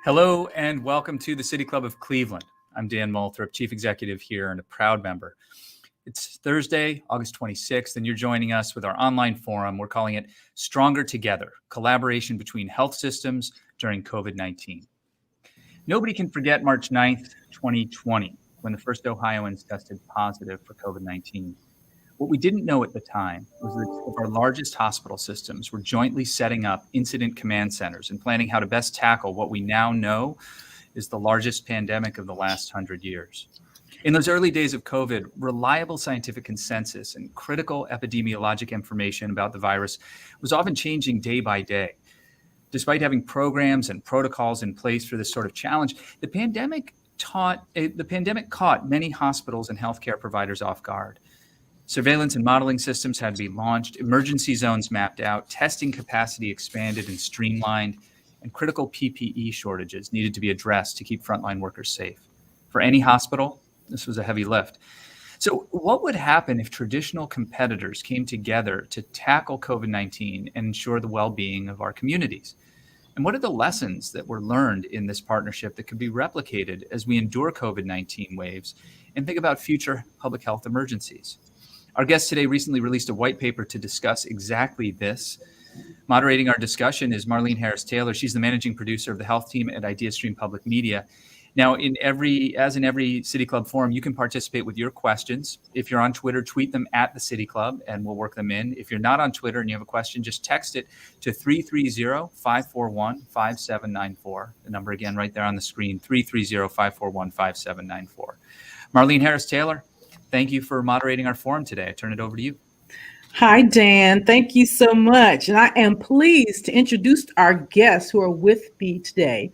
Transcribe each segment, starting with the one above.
Hello and welcome to the City Club of Cleveland. I'm Dan Moulthrop, Chief Executive here and a proud member. It's Thursday, August 26th, and you're joining us with our online forum. We're calling it Stronger Together, Collaboration Between Health Systems During COVID-19. Nobody can forget March 9th, 2020, when the first Ohioans tested positive for COVID-19. What we didn't know at the time was that two of our largest hospital systems were jointly setting up incident command centers and planning how to best tackle what we now know is the largest pandemic of the last 100 years. In those early days of COVID, reliable scientific consensus and critical epidemiologic information about the virus was often changing day by day. Despite having programs and protocols in place for this sort of challenge, the pandemic caught many hospitals and healthcare providers off guard. Surveillance and modeling systems had to be launched, emergency zones mapped out, testing capacity expanded and streamlined, and critical PPE shortages needed to be addressed to keep frontline workers safe. For any hospital, this was a heavy lift. So what would happen if traditional competitors came together to tackle COVID-19 and ensure the well-being of our communities? And what are the lessons that were learned in this partnership that could be replicated as we endure COVID-19 waves and think about future public health emergencies? Our guest today recently released a white paper to discuss exactly this. Moderating our discussion is Marlene Harris-Taylor. She's the managing producer of the health team at Ideastream Public Media. Now, as in every City Club forum, you can participate with your questions. If you're on Twitter, tweet them at the City Club and we'll work them in. If you're not on Twitter and you have a question, just text it to 330-541-5794. The number again right there on the screen, 330-541-5794. Marlene Harris-Taylor, thank you for moderating our forum today. I turn it over to you. Hi, Dan. Thank you so much. And I am pleased to introduce our guests who are with me today.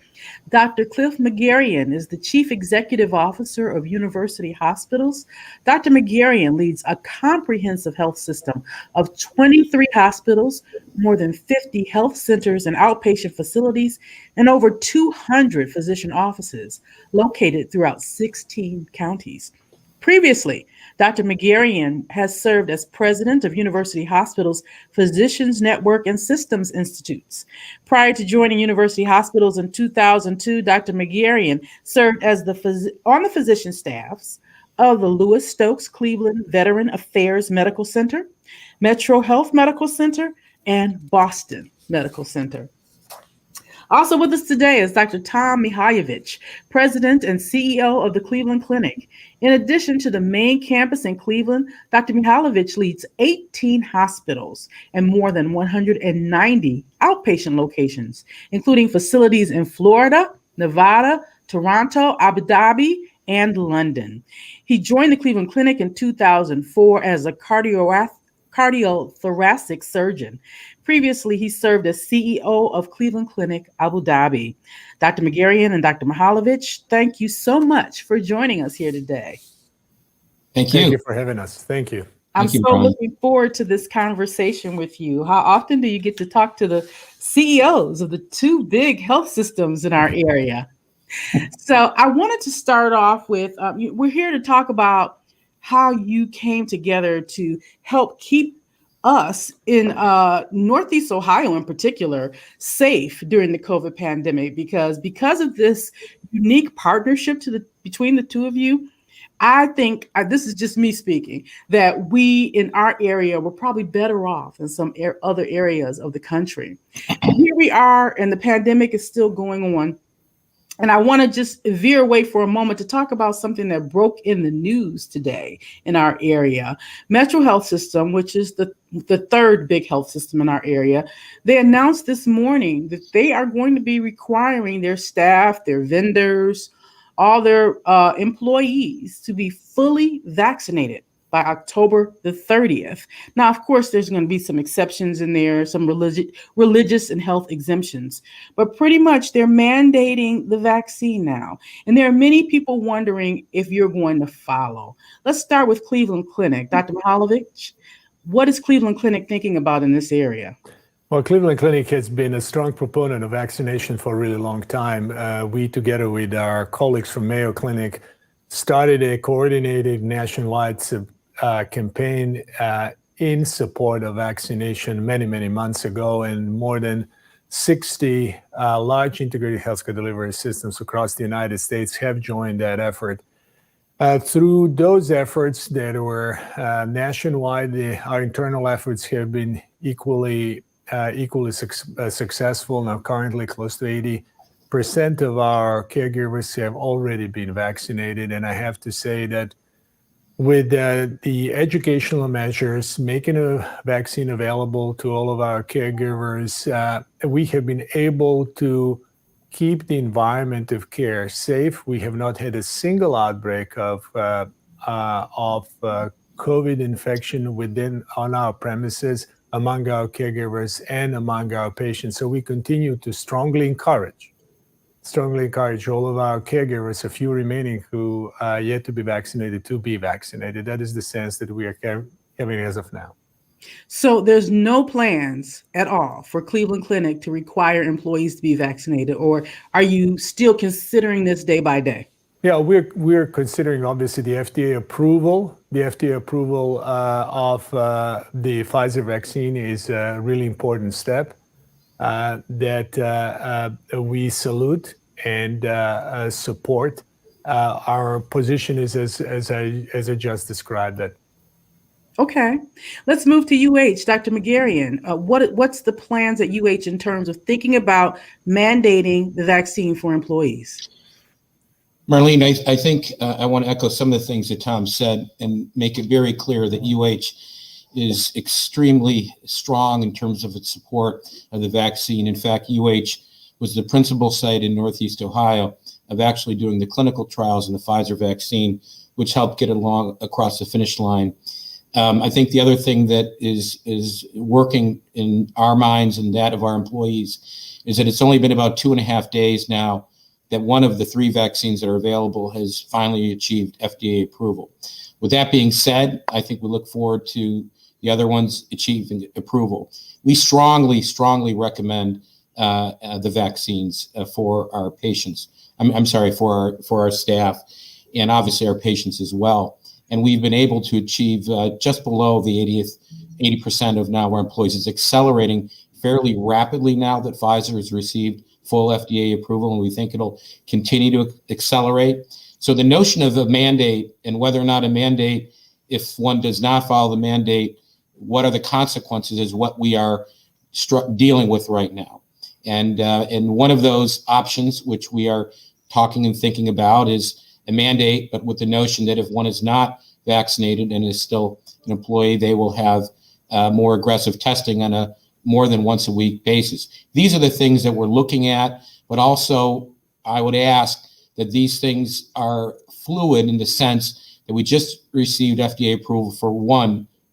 Dr. Cliff Mcgarrion is the Chief Executive Officer of University Hospitals. Dr. Mcgarrion leads a comprehensive health system of 23 hospitals, more than 50 health centers and outpatient facilities, and over 200 physician offices located throughout 16 counties. Previously, Dr. Mcgarrion has served as president of University Hospitals Physicians Network and Systems Institutes. Prior to joining University Hospitals in 2002, Dr. Mcgarrion served as on the physician staffs of the Lewis Stokes Cleveland Veteran Affairs Medical Center, Metro Health Medical Center, and Boston Medical Center. Also with us today is Dr. Tom Mihaljevic, President and CEO of the Cleveland Clinic. In addition to the main campus in Cleveland, Dr. Mihaljevic leads 18 hospitals and more than 190 outpatient locations, including facilities in Florida, Nevada, Toronto, Abu Dhabi, and London. He joined the Cleveland Clinic in 2004 as a cardiothoracic surgeon. Previously, he served as CEO of Cleveland Clinic, Abu Dhabi. Dr. Mcgarrion and Dr. Mihaljevic, thank you so much for joining us here today. Thank you. Thank you for having us. Thank you. I'm so looking forward to this conversation with you. How often do you get to talk to the CEOs of the two big health systems in our area? So I wanted to start off with, we're here to talk about how you came together to help keep us in Northeast Ohio in particular safe during the COVID pandemic, because of this unique partnership between the two of you. I think, this is just me speaking, that we in our area were probably better off than some other areas of the country. Here we are, and the pandemic is still going on. And I want to just veer away for a moment to talk about something that broke in the news today in our area. Metro Health System, which is the third big health system in our area, they announced this morning that they are going to be requiring their staff, their vendors, all their employees to be fully vaccinated by October the 30th. Now, of course, there's going to be some exceptions in there, some religious and health exemptions, but pretty much they're mandating the vaccine now. And there are many people wondering if you're going to follow. Let's start with Cleveland Clinic. Dr. Mihaljevic, what is Cleveland Clinic thinking about in this area? Well, Cleveland Clinic has been a strong proponent of vaccination for a really long time. We, together with our colleagues from Mayo Clinic, started a coordinated nationwide campaign in support of vaccination many months ago, and more than 60 large integrated healthcare delivery systems across the United States have joined that effort. Through those efforts that were nationwide, our internal efforts have been equally successful. Now, currently, close to 80% of our caregivers have already been vaccinated. And I have to say that with the educational measures, making a vaccine available to all of our caregivers, we have been able to keep the environment of care safe. We have not had a single outbreak of COVID infection on our premises, among our caregivers and among our patients. So we continue to strongly encourage all of our caregivers, a few remaining who are yet to be vaccinated, to be vaccinated. That is the sense that we are having as of now. So there's no plans at all for Cleveland Clinic to require employees to be vaccinated, or are you still considering this day by day? Yeah, we're considering obviously the FDA approval. The FDA approval of the Pfizer vaccine is a really important step that we salute and support. Our position is as I just described it. Okay, let's move to UH. Dr. Mcgarrion, what's the plans at UH in terms of thinking about mandating the vaccine for employees? Marlene, I think I want to echo some of the things that Tom said and make it very clear that UH is extremely strong in terms of its support of the vaccine. In fact, UH was the principal site in Northeast Ohio of actually doing the clinical trials in the Pfizer vaccine, which helped get it along across the finish line. I think the other thing that is working in our minds and that of our employees is that it's only been about 2.5 days now that one of the 3 vaccines that are available has finally achieved FDA approval. With that being said, I think we look forward to the other ones achieving approval. We strongly recommend the vaccines for our patients. For our staff and obviously our patients as well. And we've been able to achieve just below the 80% of now our employees. It's accelerating fairly rapidly now that Pfizer has received full FDA approval, and we think it'll continue to accelerate. So the notion of a mandate and whether or not a mandate, if one does not follow the mandate, what are the consequences is what we are dealing with right now. And one of those options, which we are talking and thinking about, is a mandate, but with the notion that if one is not vaccinated and is still an employee, they will have more aggressive testing on a more than once a week basis. These are the things that we're looking at, but also I would ask that these things are fluid in the sense that we just received FDA approval for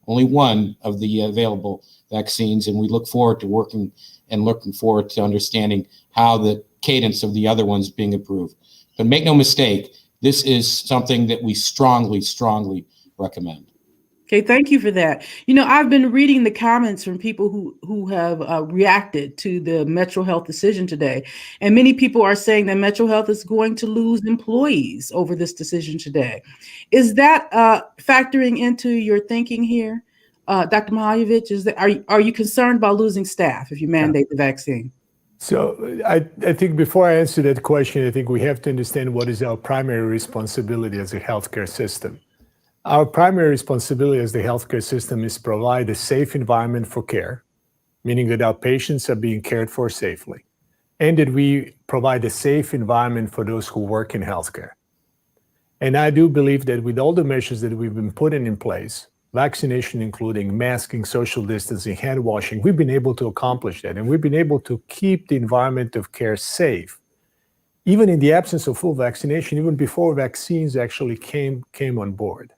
only one of the available vaccines, and we look forward to working and looking forward to understanding how the cadence of the other ones being approved. But make no mistake, this is something that we strongly recommend. Okay, thank you for that. I've been reading the comments from people who have reacted to the Metro Health decision today. And many people are saying that Metro Health is going to lose employees over this decision today. Is that factoring into your thinking here? Dr. Mihaljevic, are you concerned about losing staff if you mandate the vaccine? So I think before I answer that question, I think we have to understand what is our primary responsibility as a healthcare system. Our primary responsibility as the healthcare system is provide a safe environment for care, meaning that our patients are being cared for safely, and that we provide a safe environment for those who work in healthcare. And I do believe that with all the measures that we've been putting in place, vaccination, including masking, social distancing, hand washing, we've been able to accomplish that. And we've been able to keep the environment of care safe, even in the absence of full vaccination, even before vaccines actually came on board.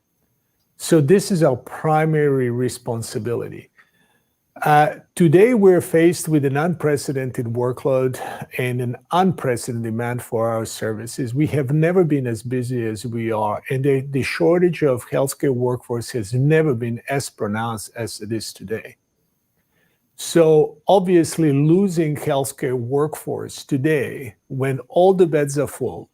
So this is our primary responsibility. Today, we're faced with an unprecedented workload and an unprecedented demand for our services. We have never been as busy as we are, and the shortage of healthcare workforce has never been as pronounced as it is today. So obviously, losing healthcare workforce today, when all the beds are full,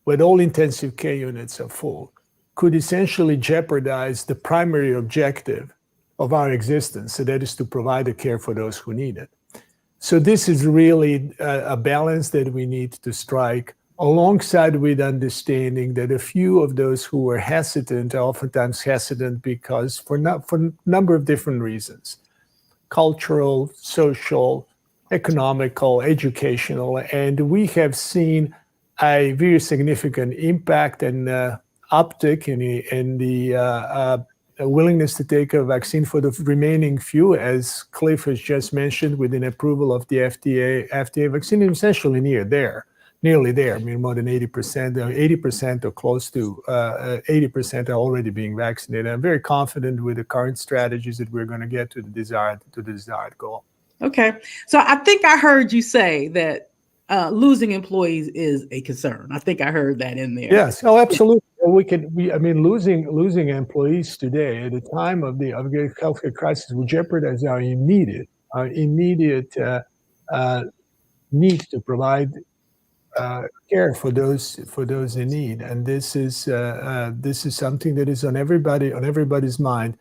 when all intensive care units are full, could essentially jeopardize the primary objective of our existence, so that is to provide the care for those who need it. So this is really a balance that we need to strike, alongside with understanding that a few of those who are hesitant are oftentimes hesitant because for a number of different reasons: cultural, social, economical, educational. And we have seen a very significant impact and uptick in the willingness to take a vaccine for the remaining few, as Cliff has just mentioned, with an approval of the FDA vaccine, essentially nearly there. I mean, more than 80% or close to 80% are already being vaccinated. I'm very confident with the current strategies that we're going to get to the desired goal. Okay. So I think I heard you say that losing employees is a concern. I think I heard that in there. Yes. Oh, absolutely. Losing employees today at the time of the healthcare crisis would jeopardize our immediate need to provide care for those in need, and this is something that is on everybody's mind.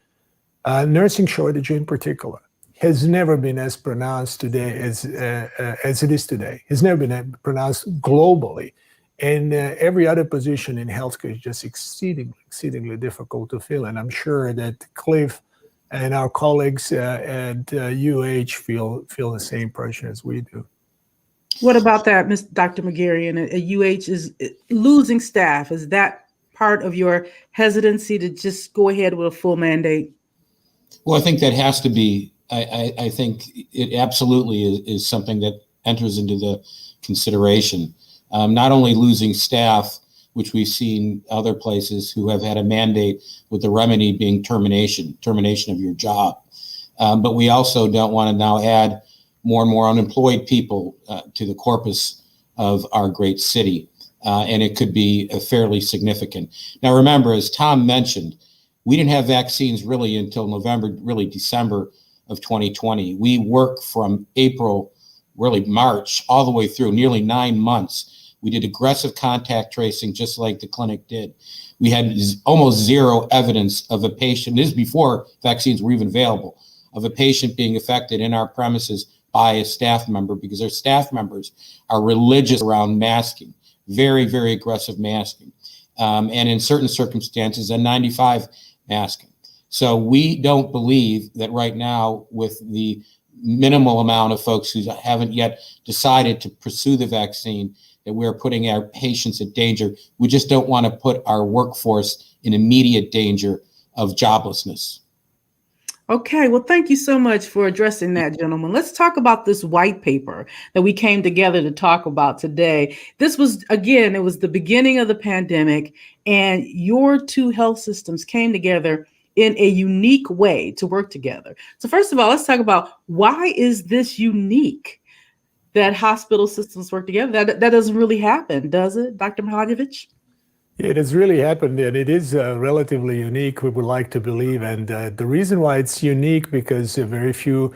Nursing shortage, in particular, has never been as pronounced today as it is today. Has never been pronounced globally, and every other position in healthcare is just exceedingly difficult to fill. And I'm sure that Cliff and our colleagues at UH feel the same pressure as we do. What about that, Dr. Mcgarrion? UH is losing staff. Is that part of your hesitancy to just go ahead with a full mandate? Well, I think that has to be. I think it absolutely is something that enters into the consideration. Not only losing staff, which we've seen other places who have had a mandate with the remedy being termination of your job, but we also don't want to now add more and more unemployed people to the corpus of our great city, and it could be fairly significant. Now, remember, as Tom mentioned, we didn't have vaccines really until November, really December of 2020. We worked from April, really March, all the way through, nearly 9 months. We did aggressive contact tracing, just like the clinic did. We had almost zero evidence of a patient, this is before vaccines were even available, of a patient being affected in our premises by a staff member, because our staff members are religious around masking, very, very aggressive masking, and in certain circumstances, a 95 masking. So we don't believe that right now, with the minimal amount of folks who haven't yet decided to pursue the vaccine, that we're putting our patients at danger. We just don't want to put our workforce in immediate danger of joblessness. Okay, well, thank you so much for addressing that, gentlemen. Let's talk about this white paper that we came together to talk about today. This was, again, it was the beginning of the pandemic, and your two health systems came together in a unique way to work together. So first of all, let's talk about, why is this unique that hospital systems work together? That doesn't really happen, does it, Dr. Mihaljevic? It has really happened, and it is relatively unique, we would like to believe. And the reason why it's unique, because very few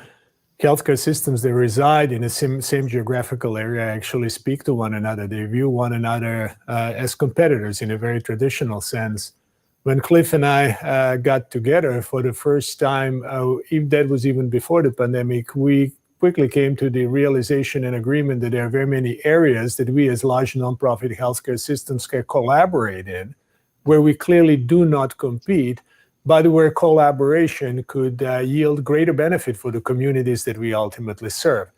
healthcare systems that reside in the same geographical area actually speak to one another. They view one another as competitors in a very traditional sense. When Cliff and I got together for the first time, if that was even before the pandemic, we quickly came to the realization and agreement that there are very many areas that we as large nonprofit healthcare systems can collaborate in, where we clearly do not compete, but where collaboration could yield greater benefit for the communities that we ultimately serve.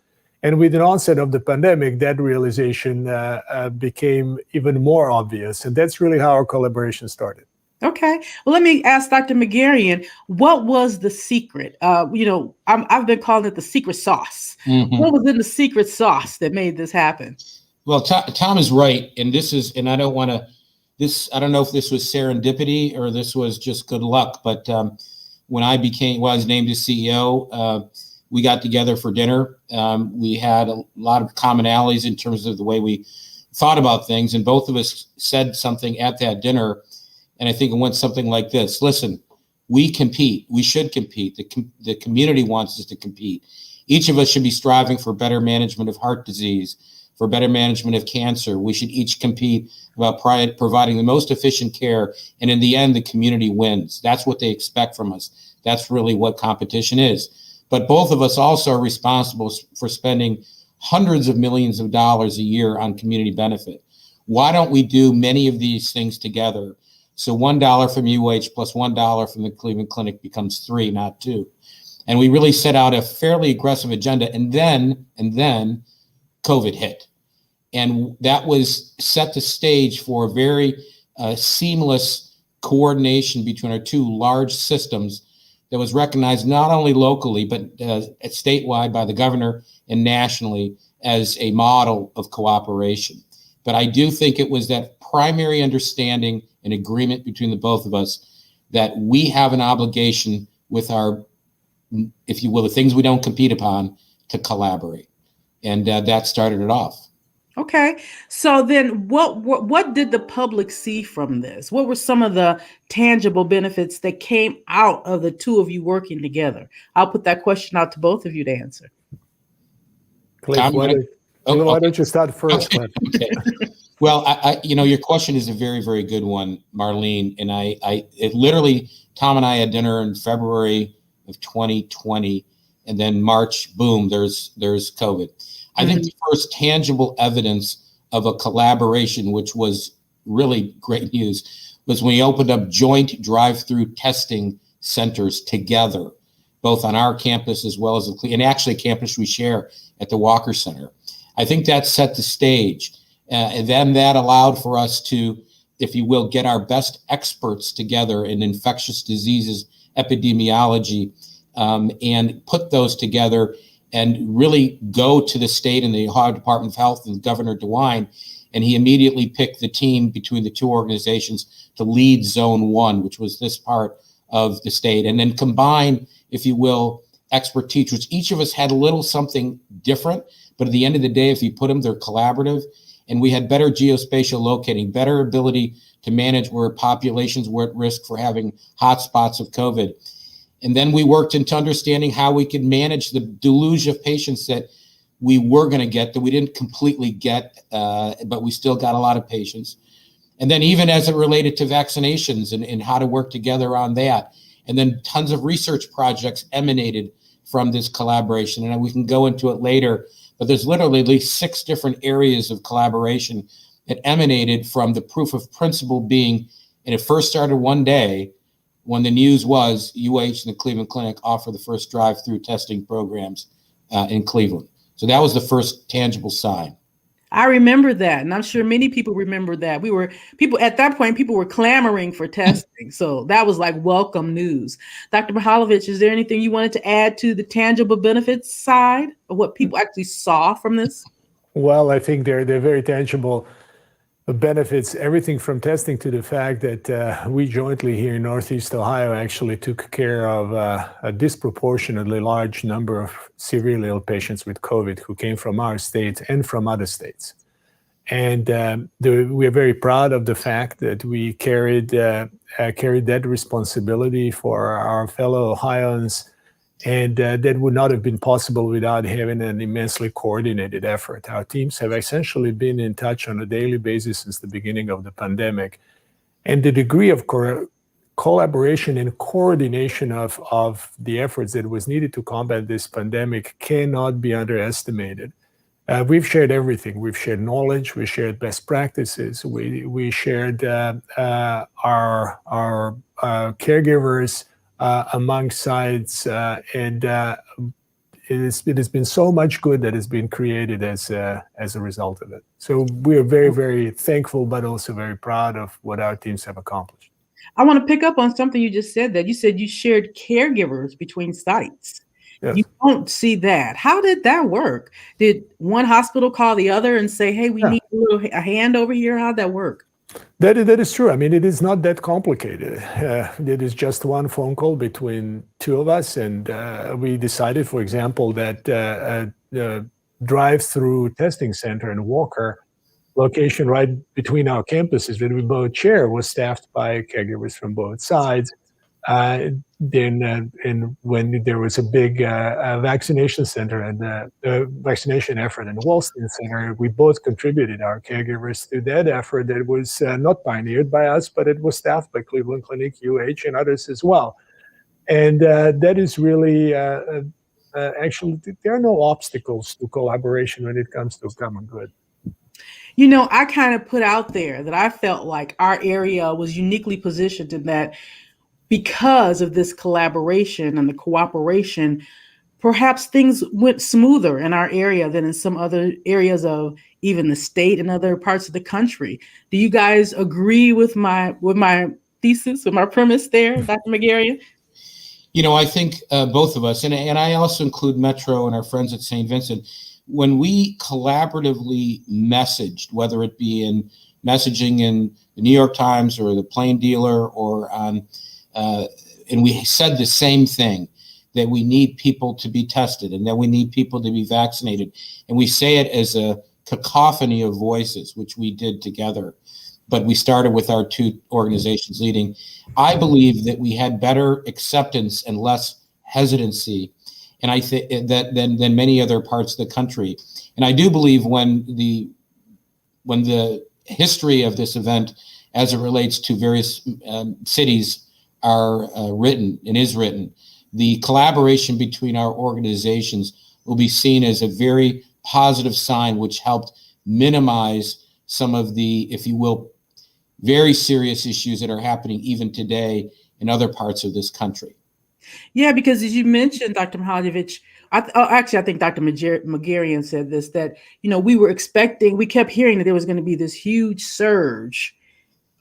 And with the onset of the pandemic, that realization became even more obvious. And that's really how our collaboration started. Okay. Well, let me ask Dr. Mcgarrion, what was the secret? I've been calling it the secret sauce. Mm-hmm. What was in the secret sauce that made this happen? Well, Tom is right. And I don't know if this was serendipity or this was just good luck, but when I was named as CEO, we got together for dinner. We had a lot of commonalities in terms of the way we thought about things. And both of us said something at that dinner. And I think it went something like this: listen, we compete. We should compete. The community wants us to compete. Each of us should be striving for better management of heart disease, for better management of cancer. We should each compete about providing the most efficient care. And in the end, the community wins. That's what they expect from us. That's really what competition is. But both of us also are responsible for spending hundreds of millions of dollars a year on community benefit. Why don't we do many of these things together? So $1 from UH plus $1 from the Cleveland Clinic becomes 3, not 2. And we really set out a fairly aggressive agenda, and then COVID hit. And that was set the stage for a very seamless coordination between our two large systems that was recognized not only locally, but statewide by the governor and nationally as a model of cooperation. But I do think it was that primary understanding and agreement between the both of us that we have an obligation with our, if you will, the things we don't compete upon, to collaborate. And that started it off. Okay. So then what did the public see from this? What were some of the tangible benefits that came out of the two of you working together? I'll put that question out to both of you to answer. Cliff, why don't you start first? Okay. Okay. Well, I your question is a very, very good one, Marlene. And it literally, Tom and I had dinner in February of 2020, and then March, boom, there's COVID. I think the first tangible evidence of a collaboration, which was really great news, was when we opened up joint drive-through testing centers together, both on our campus as well as and actually a campus we share at the Walker Center. I think that set the stage. And then that allowed for us to, if you will, get our best experts together in infectious diseases, epidemiology, and put those together and really go to the state and the Ohio Department of Health and Governor DeWine. And he immediately picked the team between the two organizations to lead Zone 1, which was this part of the state, and then combine, if you will, expert teachers. Each of us had a little something different, but at the end of the day, if you put them, they're collaborative. And we had better geospatial locating, better ability to manage where populations were at risk for having hotspots of COVID. And then we worked into understanding how we could manage the deluge of patients that we were going to get, that we didn't completely get, but we still got a lot of patients. And then even as it related to vaccinations and how to work together on that. And then tons of research projects emanated from this collaboration. And we can go into it later, but there's literally at least 6 different areas of collaboration that emanated from the proof of principle being, and it first started one day when the news was UH and the Cleveland Clinic offer the first drive-through testing programs in Cleveland. So that was the first tangible sign. I remember that, and I'm sure many people remember that. People at that point, people were clamoring for testing. So that was like welcome news. Dr. Mihaljevic, is there anything you wanted to add to the tangible benefits side of what people actually saw from this? Well, I think they're very tangible benefits, everything from testing to the fact that we jointly here in Northeast Ohio actually took care of a disproportionately large number of severely ill patients with COVID who came from our state and from other states. And we are very proud of the fact that we carried that responsibility for our fellow Ohioans. And that would not have been possible without having an immensely coordinated effort. Our teams have essentially been in touch on a daily basis since the beginning of the pandemic. And the degree of collaboration and coordination of the efforts that was needed to combat this pandemic cannot be underestimated. We've shared everything. We've shared knowledge. We shared best practices. We shared our caregivers among sites, and it has been so much good that has been created as a result of it. So we are very, very thankful, but also very proud of what our teams have accomplished. I want to pick up on something you just said, that you said you shared caregivers between sites. Yes. You don't see that. How did that work? Did one hospital call the other and say, hey, we need a hand over here? How'd that work? That is true. I mean, it is not that complicated. It is just one phone call between two of us. And we decided, for example, that a drive-through testing center in Walker, location right between our campuses that we both share, was staffed by caregivers from both sides. Then when there was a big vaccination center and the vaccination effort in the Walston Center, we both contributed our caregivers to that effort that was not pioneered by us, but it was staffed by Cleveland Clinic, UH, and others as well. And that is really actually, there are no obstacles to collaboration when it comes to common good. You know, I kind of put out there that I felt like our area was uniquely positioned in that because of this collaboration and the cooperation, perhaps things went smoother in our area than in some other areas of even the state and other parts of the country. Do you guys agree with my thesis, with my premise there, Dr. Mcgarrion? You know, I think both of us, and I also include Metro and our friends at St. Vincent, when we collaboratively messaged, whether it be in messaging in the New York Times or the Plain Dealer or on, and we said the same thing, that we need people to be tested and that we need people to be vaccinated. And we say it as a cacophony of voices, which we did together. But we started with our two organizations leading. I believe that we had better acceptance and less hesitancy, and I think that than many other parts of the country. And I do believe when the history of this event, as it relates to various cities, are written and is written, the collaboration between our organizations will be seen as a very positive sign, which helped minimize some of the, if you will, very serious issues that are happening even today in other parts of this country. Yeah, because as you mentioned, Dr. Mihaljevic, I think Dr. Mcgarrion said this, that, you know, we kept hearing that there was going to be this huge surge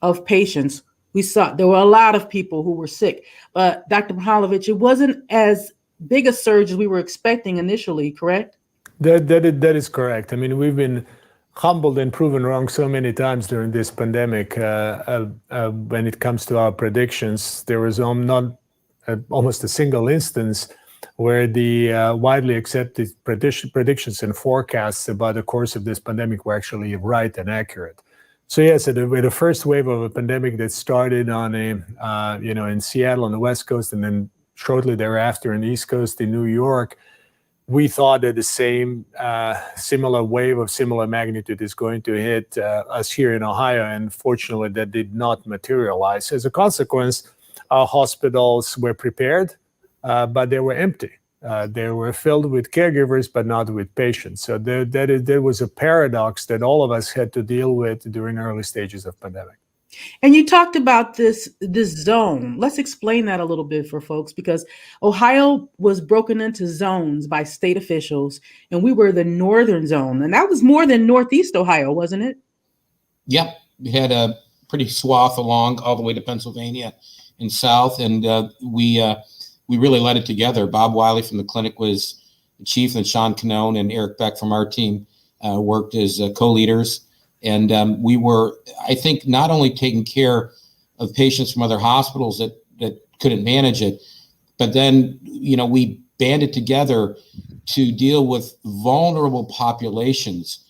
of patients. We saw there were a lot of people who were sick, but Dr. Mihaljevic, it wasn't as big a surge as we were expecting initially, correct? That is correct. I mean, we've been humbled and proven wrong so many times during this pandemic. When it comes to our predictions, there was almost a single instance where the widely accepted predictions and forecasts about the course of this pandemic were actually right and accurate. So yes, with the first wave of a pandemic that started in Seattle on the West Coast, and then shortly thereafter in the East Coast in New York, we thought that the same similar wave of similar magnitude is going to hit us here in Ohio, and fortunately that did not materialize. As a consequence, our hospitals were prepared, but they were empty. They were filled with caregivers, but not with patients. So there was a paradox that all of us had to deal with during early stages of pandemic. And you talked about this zone. Let's explain that a little bit for folks, because Ohio was broken into zones by state officials, and we were the northern zone, and that was more than Northeast Ohio, wasn't it? Yep, we had a pretty swath along all the way to Pennsylvania and south, and we really led it together. Bob Wiley from the clinic was the chief, and Sean Canone and Eric Beck from our team worked as co-leaders. And we were, I think, not only taking care of patients from other hospitals that couldn't manage it, but then, you know, we banded together to deal with vulnerable populations,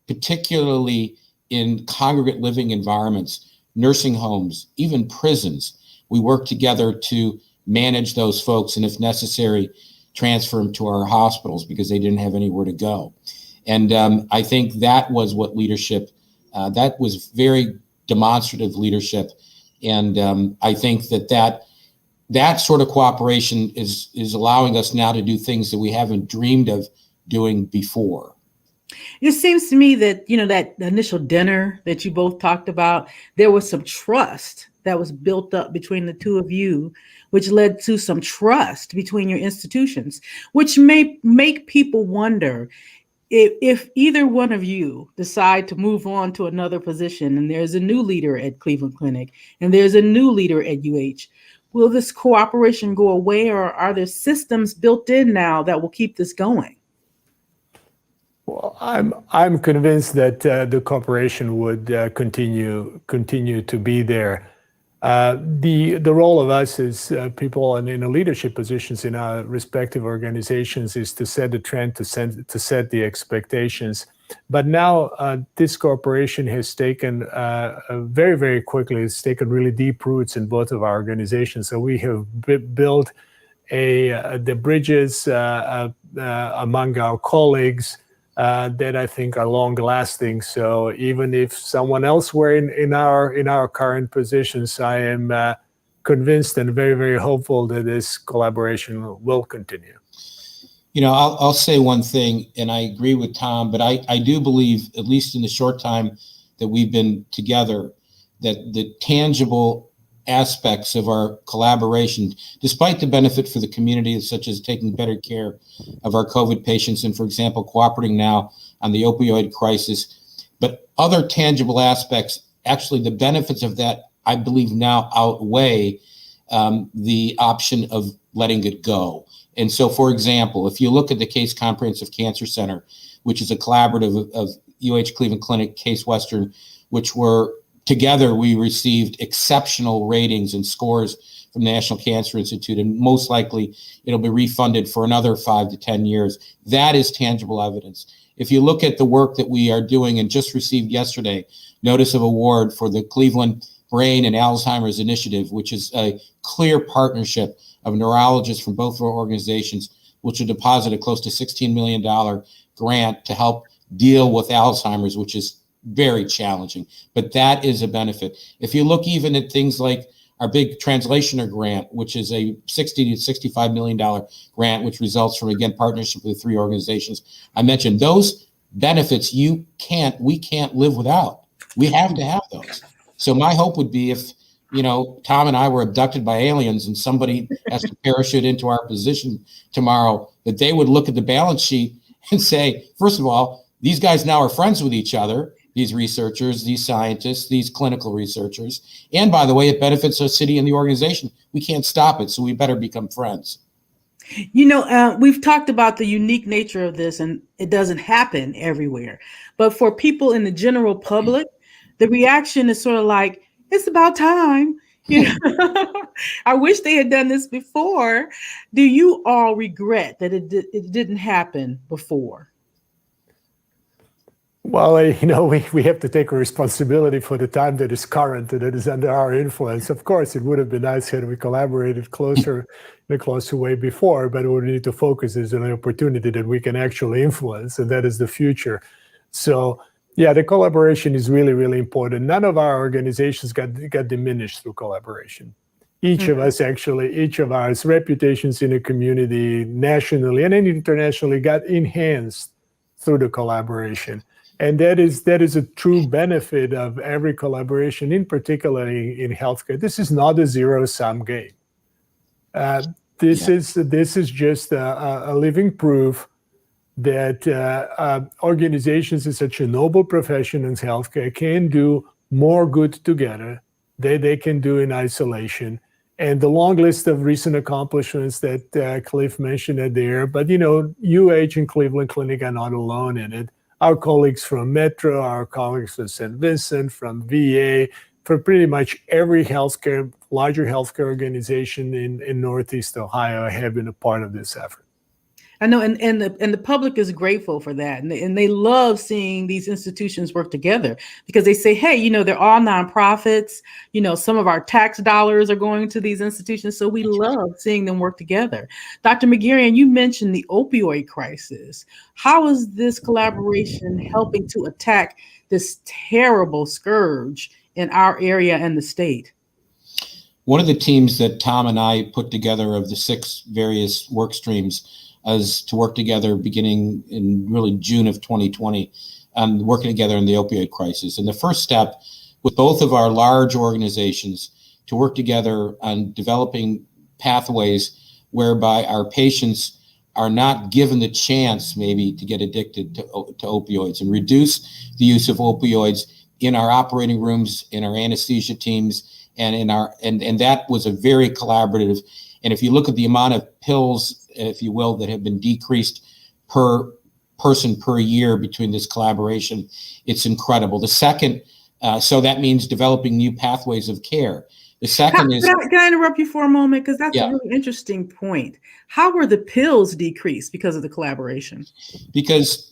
particularly in congregate living environments, nursing homes, even prisons. We worked together to manage those folks, and if necessary, transfer them to our hospitals because they didn't have anywhere to go. And I think that was what leadership, that was very demonstrative leadership. And I think that sort of cooperation is allowing us now to do things that we haven't dreamed of doing before. It seems to me that, you know, that initial dinner that you both talked about, there was some trust that was built up between the two of you, which led to some trust between your institutions, which may make people wonder if either one of you decide to move on to another position, and there's a new leader at Cleveland Clinic and there's a new leader at UH, will this cooperation go away, or are there systems built in now that will keep this going? Well, I'm convinced that the cooperation would continue to be there. The role of us as people in the leadership positions in our respective organizations is to set the trend, to set the expectations. But now this cooperation has taken very, very quickly, it's taken really deep roots in both of our organizations. So we have built the bridges among our colleagues that I think are long lasting. So even if someone else were in our current positions, I am convinced and very, very hopeful that this collaboration will continue. I'll say one thing, and I agree with Tom, but I do believe, at least in the short time that we've been together, that the tangible aspects of our collaboration, despite the benefit for the community, such as taking better care of our COVID patients and, for example, cooperating now on the opioid crisis, but other tangible aspects, actually the benefits of that, I believe now outweigh the option of letting it go. And so, for example, if you look at the Case Comprehensive Cancer Center, which is a collaborative of UH Cleveland Clinic, Case Western, which were together, we received exceptional ratings and scores from the National Cancer Institute, and most likely it'll be refunded for another 5 to 10 years. That is tangible evidence. If you look at the work that we are doing and just received yesterday, notice of award for the Cleveland Brain and Alzheimer's Initiative, which is a clear partnership of neurologists from both of our organizations, which will deposit a close to $16 million grant to help deal with Alzheimer's, which is very challenging, but that is a benefit. If you look even at things like our big translationer grant, which is a $60 to $65 million grant, which results from, again, partnership with the 3 organizations I mentioned, those benefits we can't live without. We have to have those. So my hope would be if, Tom and I were abducted by aliens and somebody has to parachute into our position tomorrow, that they would look at the balance sheet and say, first of all, these guys now are friends with each other, these researchers, these scientists, these clinical researchers. And by the way, it benefits our city and the organization. We can't stop it, so we better become friends. We've talked about the unique nature of this, and it doesn't happen everywhere. But for people in the general public, the reaction is sort of like, it's about time. I wish they had done this before. Do you all regret that it didn't happen before? Well, we have to take a responsibility for the time that is current and that is under our influence. Of course, it would have been nice had we collaborated closer in a closer way before, but what we need to focus is on an opportunity that we can actually influence, and that is the future. So, yeah, the collaboration is really, really important. None of our organizations got diminished through collaboration. Each of our reputations in the community, nationally and internationally, got enhanced through the collaboration. And that is a true benefit of every collaboration, in particular in healthcare. This is not a zero-sum game. This is just a living proof that organizations in such a noble profession in healthcare can do more good together than they can do in isolation. And the long list of recent accomplishments that Cliff mentioned are there, but UH and Cleveland Clinic are not alone in it. Our colleagues from Metro, our colleagues from St. Vincent, from VA, from pretty much every larger healthcare organization in Northeast Ohio have been a part of this effort. I know, and the public is grateful for that, and they love seeing these institutions work together because they say, hey, they're all nonprofits. Some of our tax dollars are going to these institutions, so we love seeing them work together. Dr. Mcgarrion, you mentioned the opioid crisis. How is this collaboration helping to attack this terrible scourge in our area and the state? One of the teams that Tom and I put together of the 6 various work streams is to work together beginning in really June of 2020, working together in the opioid crisis. And the first step with both of our large organizations to work together on developing pathways whereby our patients are not given the chance maybe to get addicted to opioids, and reduce the use of opioids in our operating rooms, in our anesthesia teams, and and that was a very collaborative. And if you look at the amount of pills, if you will, that have been decreased per person per year between this collaboration, it's incredible. The second, so that means developing new pathways of care. The second is... Can I interrupt you for a moment? Because that's a really interesting point. How were the pills decreased because of the collaboration? Because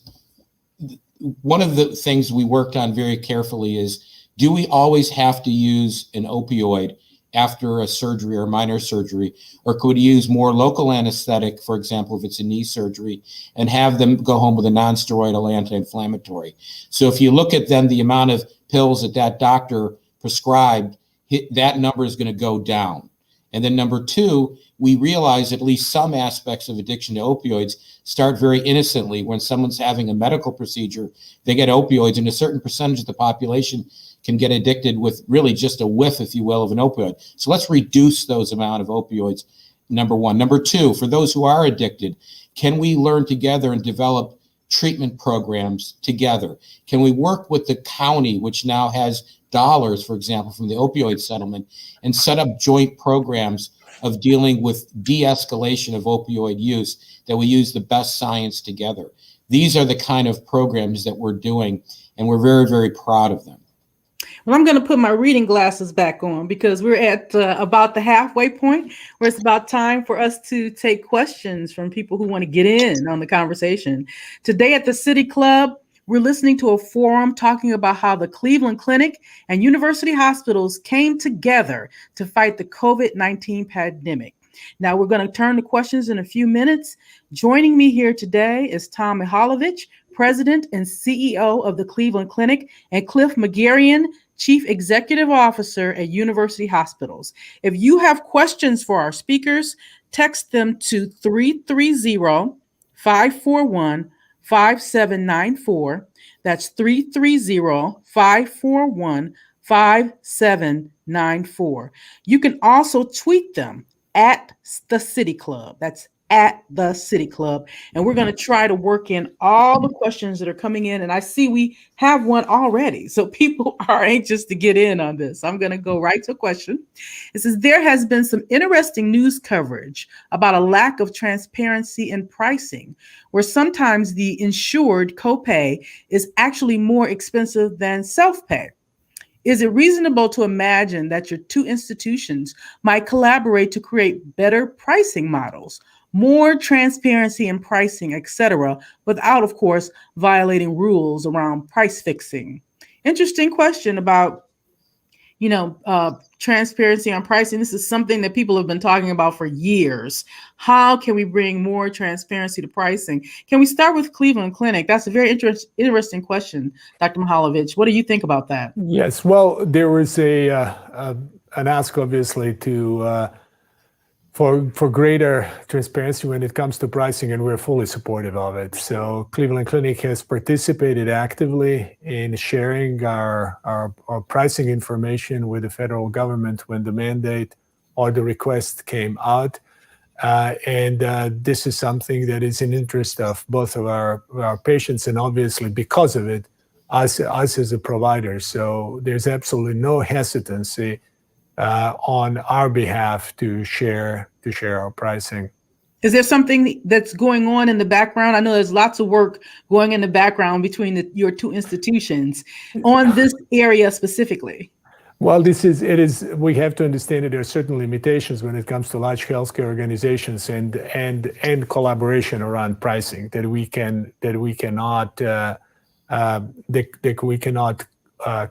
one of the things we worked on very carefully is, do we always have to use an opioid after a surgery or minor surgery, or could we use more local anesthetic, for example, if it's a knee surgery, and have them go home with a non-steroidal anti-inflammatory? So if you look at then the amount of pills that doctor prescribed, that number is going to go down. And then number two, we realize at least some aspects of addiction to opioids start very innocently. When someone's having a medical procedure, they get opioids, and a certain percentage of the population can get addicted with really just a whiff, if you will, of an opioid. So let's reduce those amount of opioids, number one. Number two, for those who are addicted, can we learn together and develop treatment programs together? Can we work with the county, which now has dollars, for example, from the opioid settlement, and set up joint programs of dealing with de-escalation of opioid use, that we use the best science together? These are the kind of programs that we're doing, and we're very, very proud of them. Well, I'm going to put my reading glasses back on because we're at about the halfway point where it's about time for us to take questions from people who want to get in on the conversation. Today at the City Club, we're listening to a forum talking about how the Cleveland Clinic and university hospitals came together to fight the COVID-19 pandemic. Now, we're going to turn to questions in a few minutes. Joining me here today is Tom Mihaljevic, President and CEO of the Cleveland Clinic, and Cliff Mcgarrion, Chief Executive Officer at University Hospitals. If you have questions for our speakers, text them to 330-541-5794. That's 330-541-5794. You can also tweet them at the City Club. That's at the City Club. And we're going to try to work in all the questions that are coming in. And I see we have one already. So people are anxious to get in on this. I'm going to go right to a question. It says, there has been some interesting news coverage about a lack of transparency in pricing, where sometimes the insured copay is actually more expensive than self-pay. Is it reasonable to imagine that your two institutions might collaborate to create better pricing models, more transparency in pricing, etc., without, of course, violating rules around price fixing? Interesting question about, transparency on pricing. This is something that people have been talking about for years. How can we bring more transparency to pricing? Can we start with Cleveland Clinic? That's a very interesting question, Dr. Mihaljevic. What do you think about that? Yes, well, there was an ask, obviously, for greater transparency when it comes to pricing, and we're fully supportive of it. So Cleveland Clinic has participated actively in sharing our pricing information with the federal government when the mandate or the request came out. And this is something that is in interest of both of our patients, and obviously because of it, us as a provider. So there's absolutely no hesitancy on our behalf to share our pricing. Is there something that's going on in the background? I know there's lots of work going in the background between your two institutions on this area specifically. Well, we have to understand that there are certain limitations when it comes to large healthcare organizations and collaboration around pricing that we cannot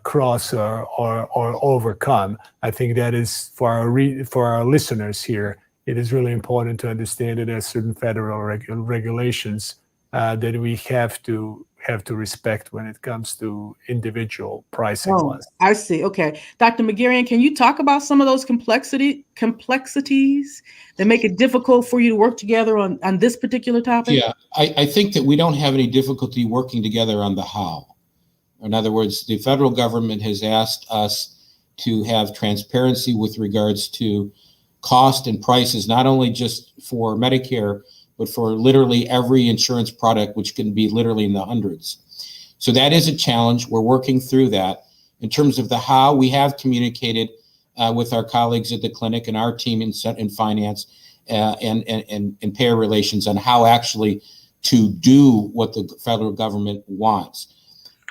cross or overcome. I think that is for our listeners here. It is really important to understand that there are certain federal regulations that we have to respect when it comes to individual pricing. Oh, I see. Okay, Dr. Mcgarrion, can you talk about some of those complexities that make it difficult for you to work together on this particular topic? Yeah, I think that we don't have any difficulty working together on the how. In other words, the federal government has asked us to have transparency with regards to cost and prices, not only just for Medicare, but for literally every insurance product, which can be literally in the hundreds. So that is a challenge. We're working through that. In terms of the how, we have communicated with our colleagues at the clinic and our team in finance and payer relations on how actually to do what the federal government wants.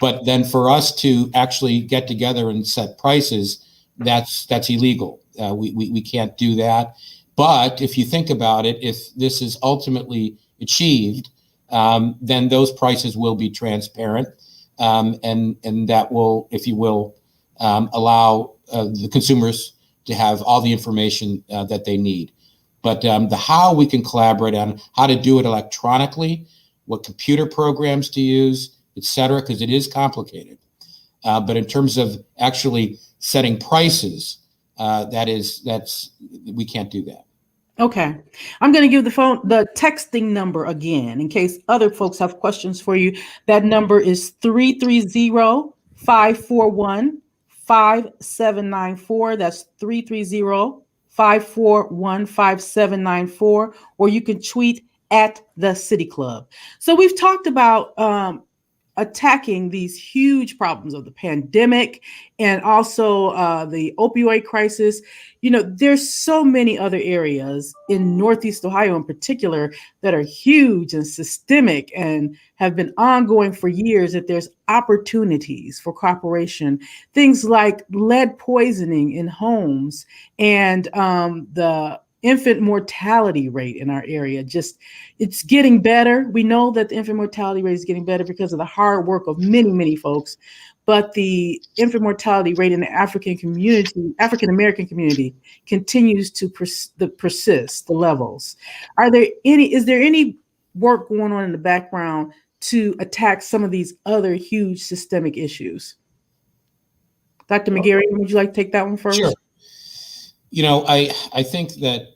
But then for us to actually get together and set prices, that's illegal. We can't do that. But if you think about it, if this is ultimately achieved, then those prices will be transparent, and that will, if you will, allow the consumers to have all the information that they need. But the how we can collaborate on how to do it electronically, what computer programs to use, et cetera, because it is complicated. But in terms of actually setting prices, we can't do that. Okay. I'm going to give the texting number again in case other folks have questions for you. That number is 330-541-5794. That's 330-541-5794. Or you can tweet at the City Club. So we've talked about attacking these huge problems of the pandemic and also the opioid crisis. There's so many other areas in Northeast Ohio in particular that are huge and systemic and have been ongoing for years, that there's opportunities for cooperation. Things like lead poisoning in homes and the infant mortality rate in our area. It's getting better. We know that the infant mortality rate is getting better because of the hard work of many, many folks. But the infant mortality rate in the African American community continues to persist, the levels. Is there any work going on in the background to attack some of these other huge systemic issues? Dr. Mcgarrion, would you like to take that one first? Sure. I think that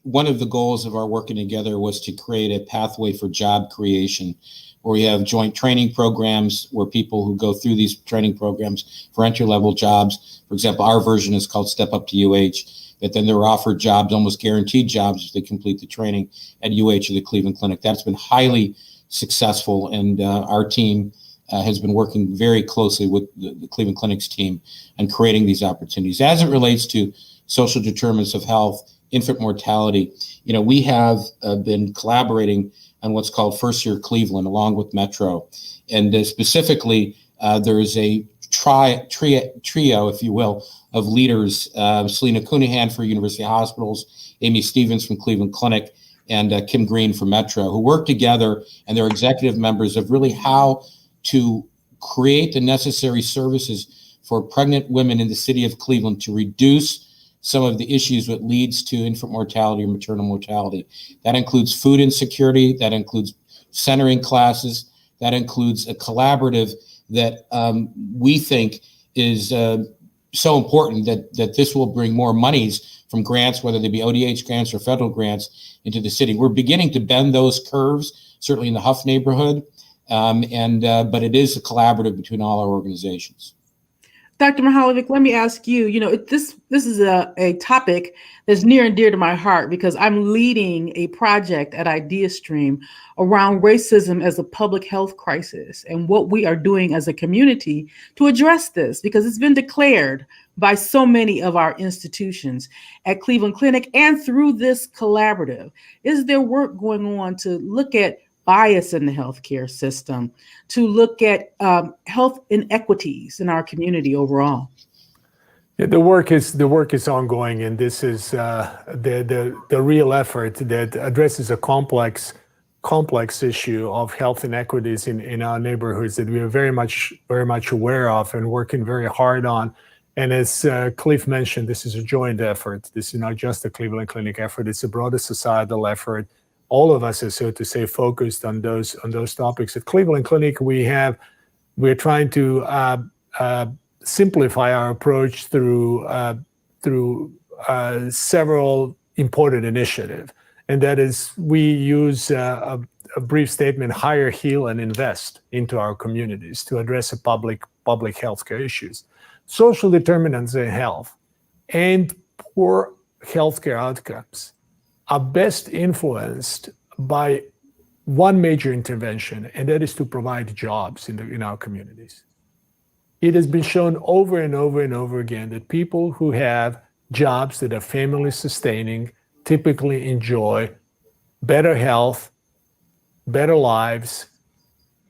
one of the goals of our working together was to create a pathway for job creation, where we have joint training programs where people who go through these training programs for entry-level jobs, for example, our version is called Step Up to UH, that then they're offered jobs, almost guaranteed jobs, if they complete the training at UH or the Cleveland Clinic. That's been highly successful, and our team has been working very closely with the Cleveland Clinic's team on creating these opportunities. As it relates to social determinants of health, infant mortality, we have been collaborating on what's called First Year Cleveland, along with Metro. And specifically, there is a trio, if you will, of leaders, Selena Cunningham for University Hospitals, Amy Stevens from Cleveland Clinic, and Kim Green from Metro, who work together, and they're executive members of really how to create the necessary services for pregnant women in the city of Cleveland to reduce some of the issues that leads to infant mortality or maternal mortality. That includes food insecurity, that includes centering classes, that includes a collaborative that we think is so important that this will bring more monies from grants, whether they be ODH grants or federal grants, into the city. We're beginning to bend those curves, certainly in the Huff neighborhood, but it is a collaborative between all our organizations. Dr. Mihaljevic, let me ask you, this is a topic that's near and dear to my heart because I'm leading a project at Ideastream around racism as a public health crisis and what we are doing as a community to address this, because it's been declared by so many of our institutions at Cleveland Clinic and through this collaborative. Is there work going on to look at bias in the healthcare system, to look at health inequities in our community overall? Yeah, the work is ongoing, and this is the real effort that addresses a complex issue of health inequities in our neighborhoods that we are very much aware of and working very hard on. And as Cliff mentioned, this is a joint effort. This is not just a Cleveland Clinic effort; it's a broader societal effort. All of us are, so to say, focused on those topics. At Cleveland Clinic, we're trying to simplify our approach through several important initiatives, and that is we use a brief statement: hire, heal, and invest into our communities to address the public healthcare issues, social determinants of health, and poor healthcare outcomes are best influenced by one major intervention, and that is to provide jobs in our communities. It has been shown over and over and over again that people who have jobs that are family sustaining typically enjoy better health, better lives,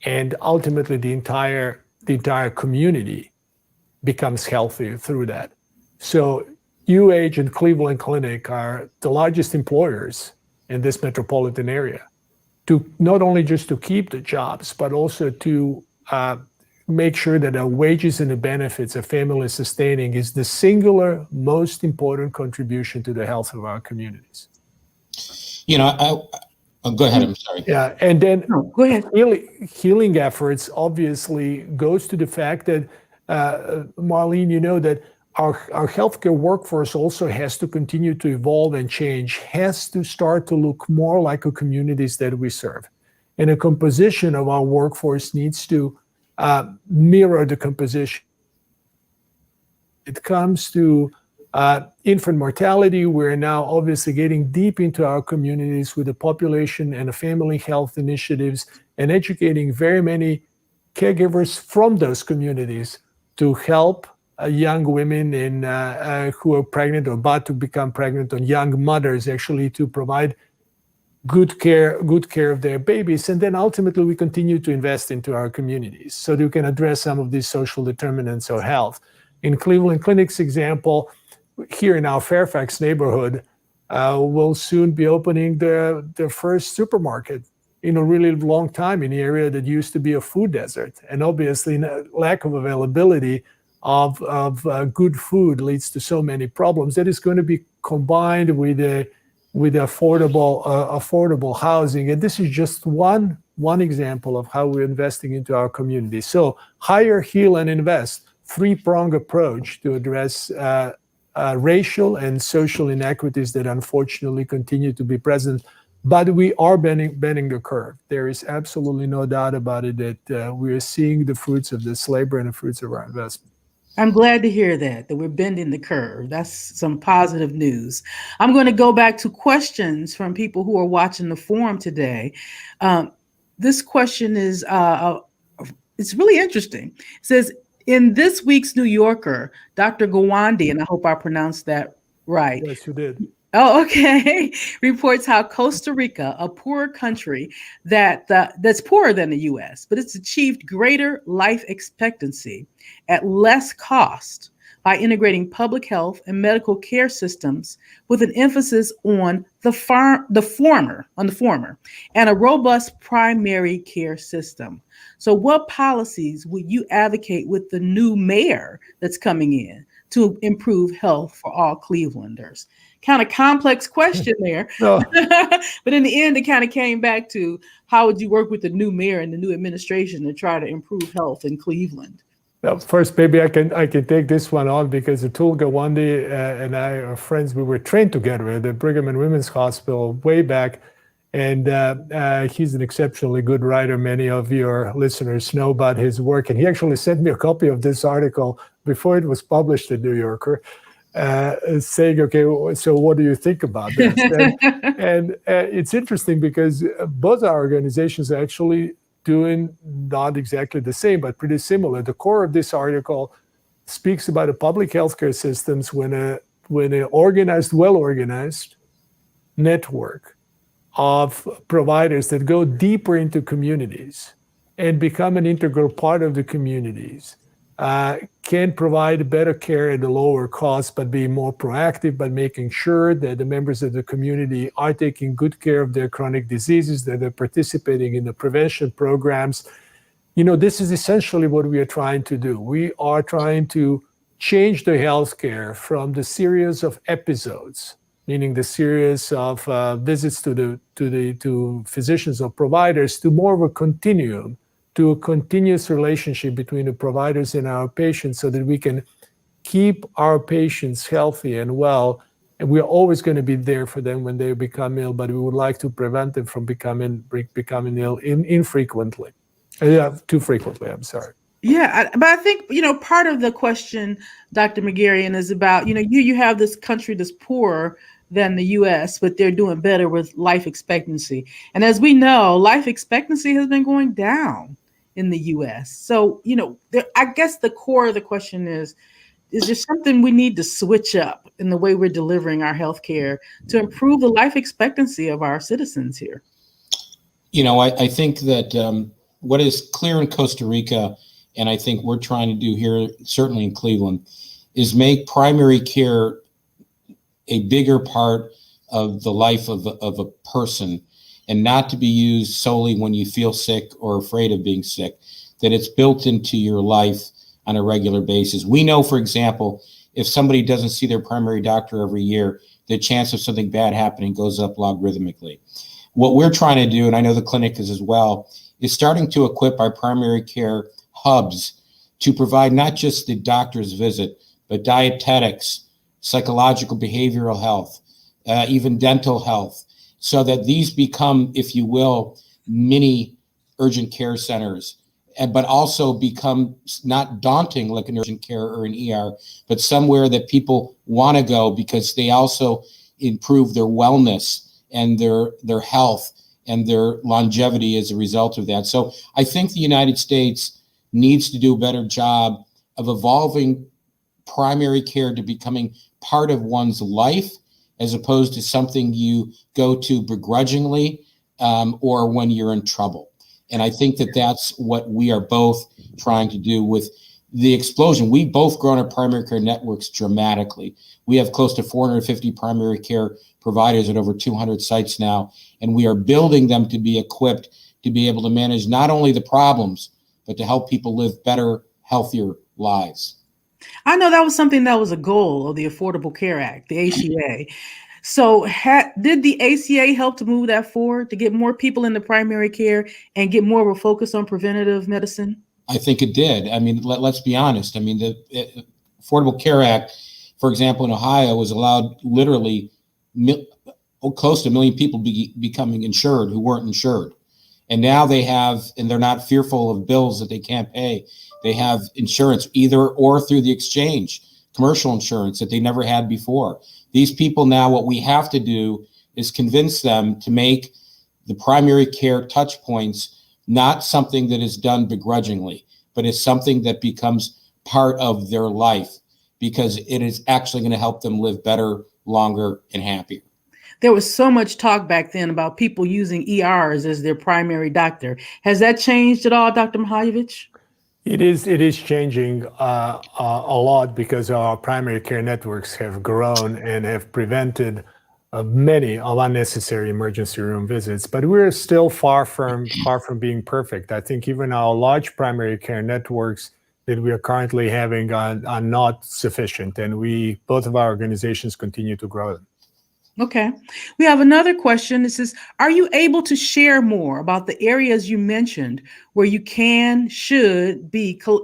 and ultimately the entire community becomes healthier through that. So UH and Cleveland Clinic are the largest employers in this metropolitan area, to not only just to keep the jobs, but also to make sure that our wages and the benefits are family sustaining is the singular most important contribution to the health of our communities. Go ahead, I'm sorry. Yeah, and then go ahead. Healing efforts obviously goes to the fact that, Marlene, that our healthcare workforce also has to continue to evolve and change, has to start to look more like the communities that we serve. And the composition of our workforce needs to mirror the composition. It comes to infant mortality. We're now obviously getting deep into our communities with the population and the family health initiatives and educating very many caregivers from those communities to help young women who are pregnant or about to become pregnant, or young mothers actually, to provide good care of their babies. And then ultimately we continue to invest into our communities so that we can address some of these social determinants of health. In Cleveland Clinic's example, here in our Fairfax neighborhood, we'll soon be opening the first supermarket in a really long time in the area that used to be a food desert. And obviously lack of availability of good food leads to so many problems. That is going to be combined with affordable housing. And this is just one example of how we're investing into our community. So hire, heal, and invest, three-pronged approach to address racial and social inequities that unfortunately continue to be present. But we are bending the curve. There is absolutely no doubt about it that we are seeing the fruits of this labor and the fruits of our investment. I'm glad to hear that we're bending the curve. That's some positive news. I'm going to go back to questions from people who are watching the forum today. This question is, it's really interesting. It says, in this week's New Yorker, Dr. Gawande, and I hope I pronounced that right. Yes, you did. Oh, okay. Reports how Costa Rica, a poorer country that's poorer than the U.S., but it's achieved greater life expectancy at less cost by integrating public health and medical care systems with an emphasis on the former, and a robust primary care system. So what policies would you advocate with the new mayor that's coming in to improve health for all Clevelanders? Kind of complex question there. No. But in the end, it kind of came back to how would you work with the new mayor and the new administration to try to improve health in Cleveland? Well, first, maybe I can take this one on, because Atul Gawande and I are friends. We were trained together at the Brigham and Women's Hospital way back. And he's an exceptionally good writer. Many of your listeners know about his work. And he actually sent me a copy of this article before it was published in New Yorker, saying, okay, so what do you think about this? And it's interesting because both our organizations are actually doing not exactly the same, but pretty similar. The core of this article speaks about the public healthcare systems when an well-organized network of providers that go deeper into communities and become an integral part of the communities can provide better care at a lower cost, but be more proactive by making sure that the members of the community are taking good care of their chronic diseases, that they're participating in the prevention programs. This is essentially what we are trying to do. We are trying to change the healthcare from the series of episodes, meaning the series of visits to physicians or providers, to more of a continuum, to a continuous relationship between the providers and our patients, so that we can keep our patients healthy and well. And we're always going to be there for them when they become ill, but we would like to prevent them from becoming ill infrequently. Too frequently, I'm sorry. Yeah, but I think, part of the question, Dr. Mcgarrion, is about, you have this country that's poorer than the U.S., but they're doing better with life expectancy. And as we know, life expectancy has been going down in the U.S. So, I guess the core of the question is there something we need to switch up in the way we're delivering our healthcare to improve the life expectancy of our citizens here? I think that what is clear in Costa Rica, and I think we're trying to do here, certainly in Cleveland, is make primary care a bigger part of the life of a person, and not to be used solely when you feel sick or afraid of being sick, that it's built into your life on a regular basis. We know, for example, if somebody doesn't see their primary doctor every year, the chance of something bad happening goes up logarithmically. What we're trying to do, and I know the clinic is as well, is starting to equip our primary care hubs to provide not just the doctor's visit, but dietetics, psychological behavioral health, even dental health, so that these become, if you will, mini urgent care centers, but also become not daunting like an urgent care or an ER, but somewhere that people want to go because they also improve their wellness and their health and their longevity as a result of that. So I think the United States needs to do a better job of evolving primary care to becoming part of one's life as opposed to something you go to begrudgingly or when you're in trouble. And I think that that's what we are both trying to do with the explosion. We've both grown our primary care networks dramatically. We have close to 450 primary care providers at over 200 sites now, and we are building them to be equipped to be able to manage not only the problems, but to help people live better, healthier lives. I know that was something that was a goal of the Affordable Care Act, the ACA. So did the ACA help to move that forward, to get more people into primary care and get more of a focus on preventative medicine? I think it did. I mean, let's be honest. I mean, the Affordable Care Act, for example, in Ohio, was allowed literally close to 1 million people becoming insured who weren't insured. And now they have, and they're not fearful of bills that they can't pay. They have insurance either or through the exchange, commercial insurance that they never had before. These people now, what we have to do is convince them to make the primary care touch points not something that is done begrudgingly, but is something that becomes part of their life because it is actually going to help them live better, longer, and happier. There was so much talk back then about people using ERs as their primary doctor. Has that changed at all, Dr. Mihaljevic? It is changing a lot because our primary care networks have grown and have prevented many of unnecessary emergency room visits. But we're still far from being perfect. I think even our large primary care networks that we are currently having are not sufficient, and both of our organizations continue to grow them. Okay. We have another question. This is, are you able to share more about the areas you mentioned where you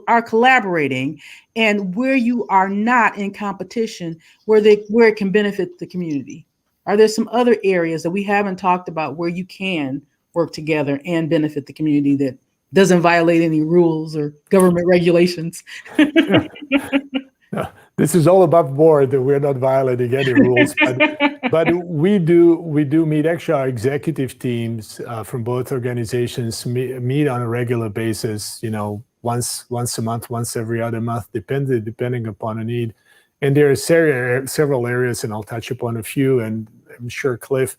are collaborating and where you are not in competition, where it can benefit the community? Are there some other areas that we haven't talked about where you can work together and benefit the community that doesn't violate any rules or government regulations? No, this is all above board that we're not violating any rules, but we do meet. Actually, our executive teams from both organizations meet on a regular basis. Once a month, once every other month, depending upon a need. And there are several areas, and I'll touch upon a few. And I'm sure Cliff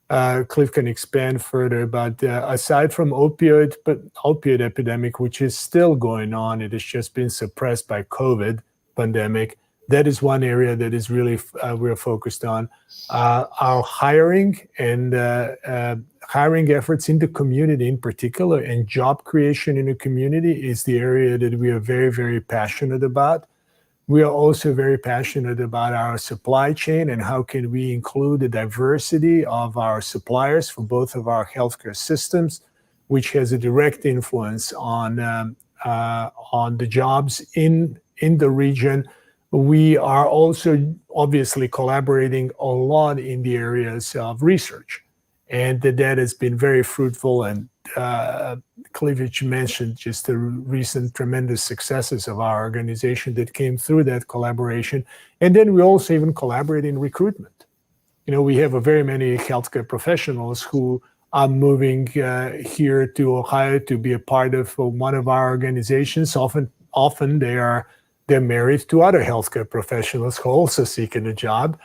can expand further. But aside from opioid epidemic, which is still going on, it has just been suppressed by COVID pandemic. That is one area that is really we're focused on. Our hiring and hiring efforts in the community in particular, and job creation in the community is the area that we are very, very passionate about. We are also very passionate about our supply chain and how can we include the diversity of our suppliers for both of our healthcare systems, which has a direct influence on the jobs in the region. We are also obviously collaborating a lot in the areas of research, and that has been very fruitful. And Cleavage mentioned just the recent tremendous successes of our organization that came through that collaboration. And then we also even collaborate in recruitment. We have very many healthcare professionals who are moving here to Ohio to be a part of one of our organizations. Often they're married to other healthcare professionals who also seeking a job.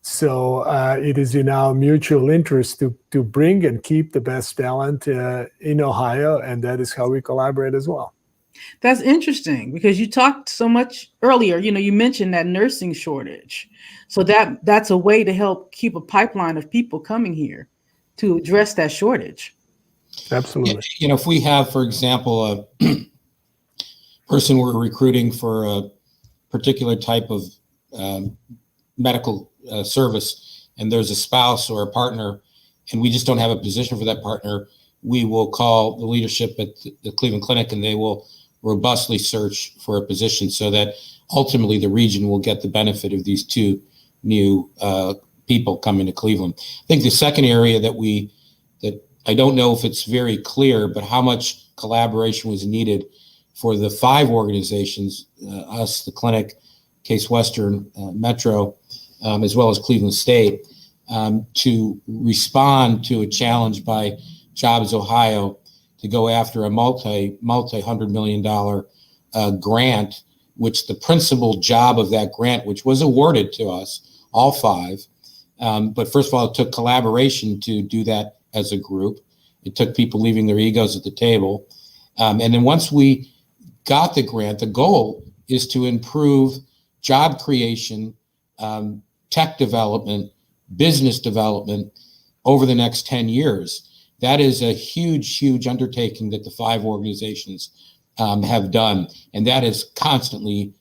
So it is in our mutual interest to bring and keep the best talent in Ohio, and that is how we collaborate as well. That's interesting because you talked so much earlier, you mentioned that nursing shortage. So that's a way to help keep a pipeline of people coming here to address that shortage. Absolutely. If we have, for example, a person we're recruiting for a particular type of medical service, and there's a spouse or a partner, and we just don't have a position for that partner, we will call the leadership at the Cleveland Clinic, and they will robustly search for a position so that ultimately the region will get the benefit of these two new people coming to Cleveland. I think the second area that I don't know if it's very clear, but how much collaboration was needed for the 5 organizations, us, the clinic, Case Western, Metro, as well as Cleveland State, to respond to a challenge by Jobs Ohio to go after a multi-$100 million grant, which the principal job of that grant, which was awarded to us, all 5. But first of all, it took collaboration to do that as a group. It took people leaving their egos at the table. And then once we got the grant, the goal is to improve job creation, tech development, business development over the next 10 years. That is a huge, huge undertaking that the 5 organizations have done. And that is constantly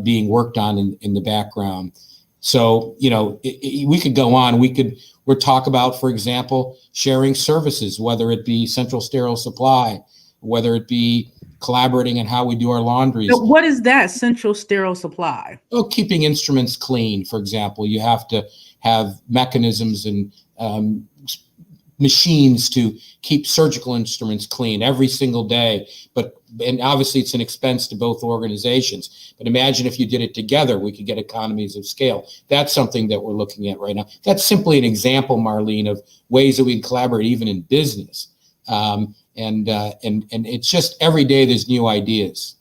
being worked on in the background. So, we could go on. We'll talk about, for example, sharing services, whether it be central sterile supply, whether it be collaborating on how we do our laundries. So what is that, central sterile supply? Oh, keeping instruments clean, for example. You have to have mechanisms and machines to keep surgical instruments clean every single day. And obviously it's an expense to both organizations. But imagine if you did it together, we could get economies of scale. That's something that we're looking at right now. That's simply an example, Marlene, of ways that we can collaborate even in business. And it's just every day there's new ideas.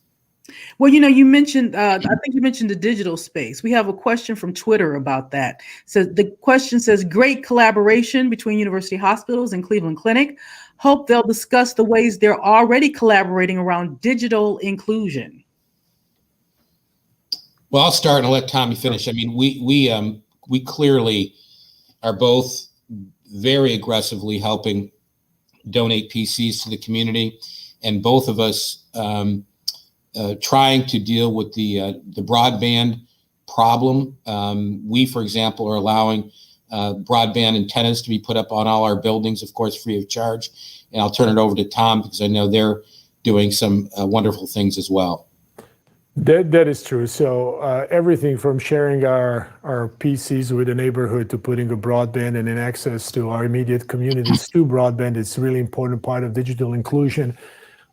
Well, you mentioned, I think you mentioned the digital space. We have a question from Twitter about that. So the question says, great collaboration between university hospitals and Cleveland Clinic. Hope they'll discuss the ways they're already collaborating around digital inclusion. Well, I'll start and I'll let Tommy finish. I mean, we clearly are both very aggressively helping donate PCs to the community, and both of us trying to deal with the broadband problem. We, for example, are allowing broadband antennas to be put up on all our buildings, of course, free of charge. And I'll turn it over to Tom because I know they're doing some wonderful things as well. That is true. So everything from sharing our PCs with the neighborhood to putting a broadband and an access to our immediate communities to broadband is really important part of digital inclusion.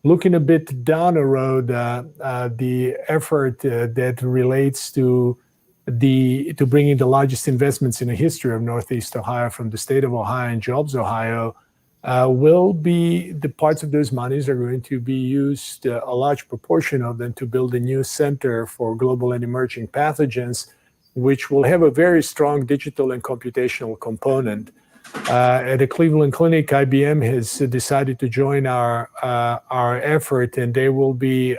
Looking a bit down the road, the effort that relates to bringing the largest investments in the history of Northeast Ohio from the state of Ohio and Jobs Ohio will be, the parts of those monies are going to be used, a large proportion of them, to build a new center for global and emerging pathogens, which will have a very strong digital and computational component. At the Cleveland Clinic, IBM has decided to join our effort, and they will be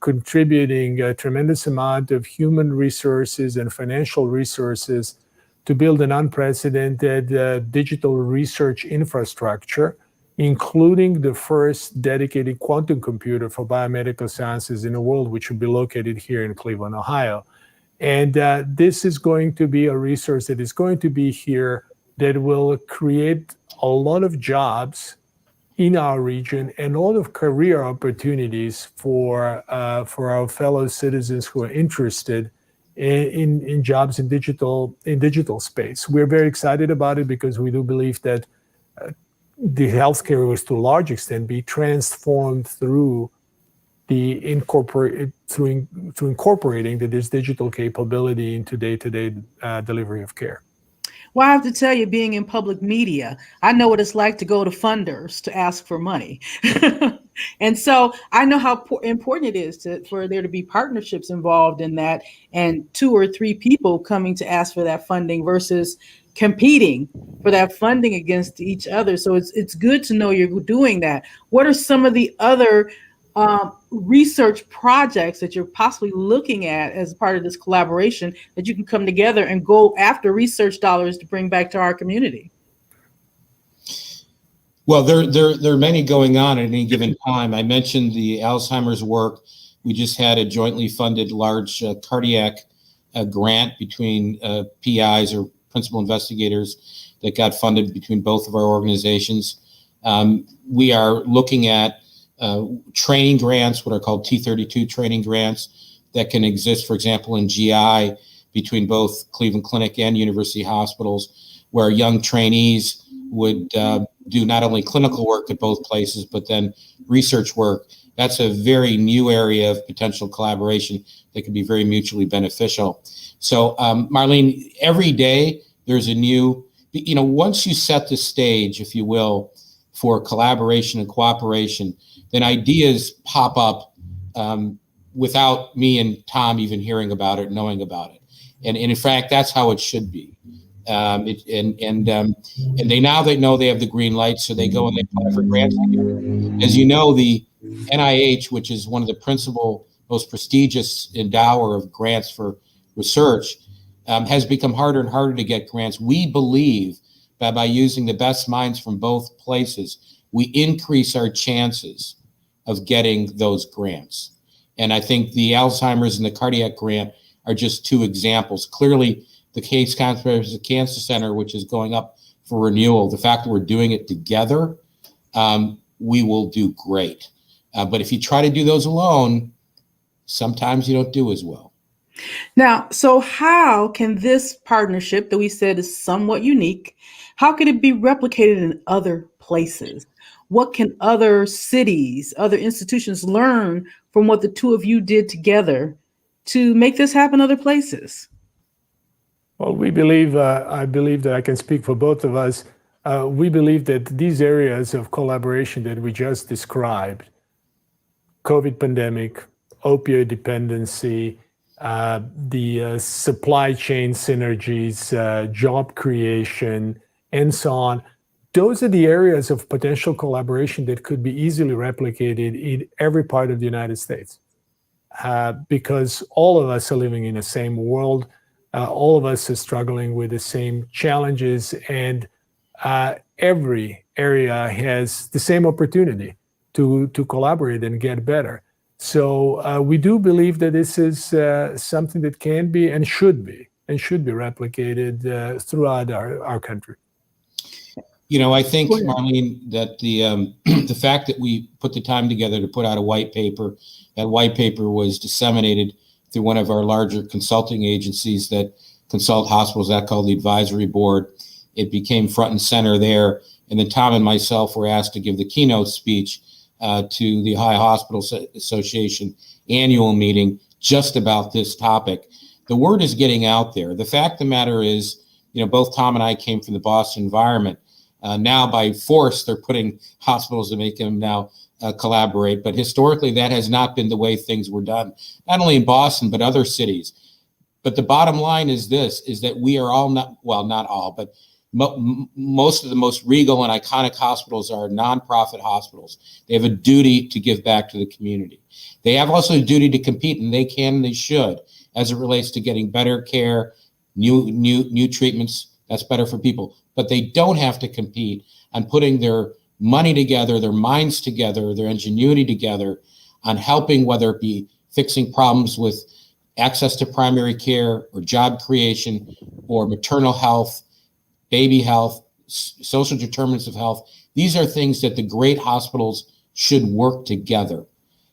contributing a tremendous amount of human resources and financial resources to build an unprecedented digital research infrastructure, including the first dedicated quantum computer for biomedical sciences in the world, which will be located here in Cleveland, Ohio. And this is going to be a resource that is going to be here that will create a lot of jobs in our region and a lot of career opportunities for our fellow citizens who are interested in jobs in digital space. We're very excited about it because we do believe that the healthcare will, to a large extent, be transformed through incorporating this digital capability into day-to-day delivery of care. Well, I have to tell you, being in public media, I know what it's like to go to funders to ask for money. And so I know how important it is for there to be partnerships involved in that, and 2 or 3 people coming to ask for that funding versus competing for that funding against each other. So it's good to know you're doing that. What are some of the other research projects that you're possibly looking at as part of this collaboration that you can come together and go after research dollars to bring back to our community? Well, there are many going on at any given time. I mentioned the Alzheimer's work. We just had a jointly funded large cardiac grant between PIs, or principal investigators, that got funded between both of our organizations. We are looking at training grants, what are called T32 training grants that can exist, for example, in GI between both Cleveland Clinic and university hospitals, where young trainees would do not only clinical work at both places, but then research work. That's a very new area of potential collaboration that can be very mutually beneficial. So, Marlene, every day there's a new, once you set the stage, if you will, for collaboration and cooperation, then ideas pop up without me and Tom even hearing about it, knowing about it. And in fact, that's how it should be. And they know they have the green light, so they go and they apply for grants. As you know, the NIH, which is one of the principal, most prestigious endower of grants for research, has become harder and harder to get grants. We believe that by using the best minds from both places, we increase our chances of getting those grants. And I think the Alzheimer's and the cardiac grant are just two examples. Clearly, the Case Comprehensive Cancer Center, which is going up for renewal, the fact that we're doing it together, we will do great. But if you try to do those alone, sometimes you don't do as well. Now, so how can this partnership that we said is somewhat unique, how can it be replicated in other places? What can other cities, other institutions learn from what the two of you did together to make this happen other places? Well, we believe, I believe that I can speak for both of us. We believe that these areas of collaboration that we just described, COVID pandemic, opioid dependency, the supply chain synergies, job creation, and so on, those are the areas of potential collaboration that could be easily replicated in every part of the United States. Because all of us are living in the same world, all of us are struggling with the same challenges, and every area has the same opportunity to collaborate and get better. So we do believe that this is something that can be and should be replicated throughout our country. I think, Marlene, that the fact that we put the time together to put out a white paper, that white paper was disseminated through one of our larger consulting agencies that consult hospitals, that called the advisory board. It became front and center there. And then Tom and myself were asked to give the keynote speech to the Ohio Hospital Association annual meeting just about this topic. The word is getting out there. The fact of the matter is, both Tom and I came from the Boston environment. Now by force, they're putting hospitals to make them now collaborate. But historically, that has not been the way things were done, not only in Boston, but other cities. But the bottom line is this, is that we are all not all, but most of the most regal and iconic hospitals are nonprofit hospitals. They have a duty to give back to the community. They have also a duty to compete, and they can and they should, as it relates to getting better care, new treatments. That's better for people. But they don't have to compete on putting their money together, their minds together, their ingenuity together on helping, whether it be fixing problems with access to primary care or job creation or maternal health, baby health, social determinants of health. These are things that the great hospitals should work together.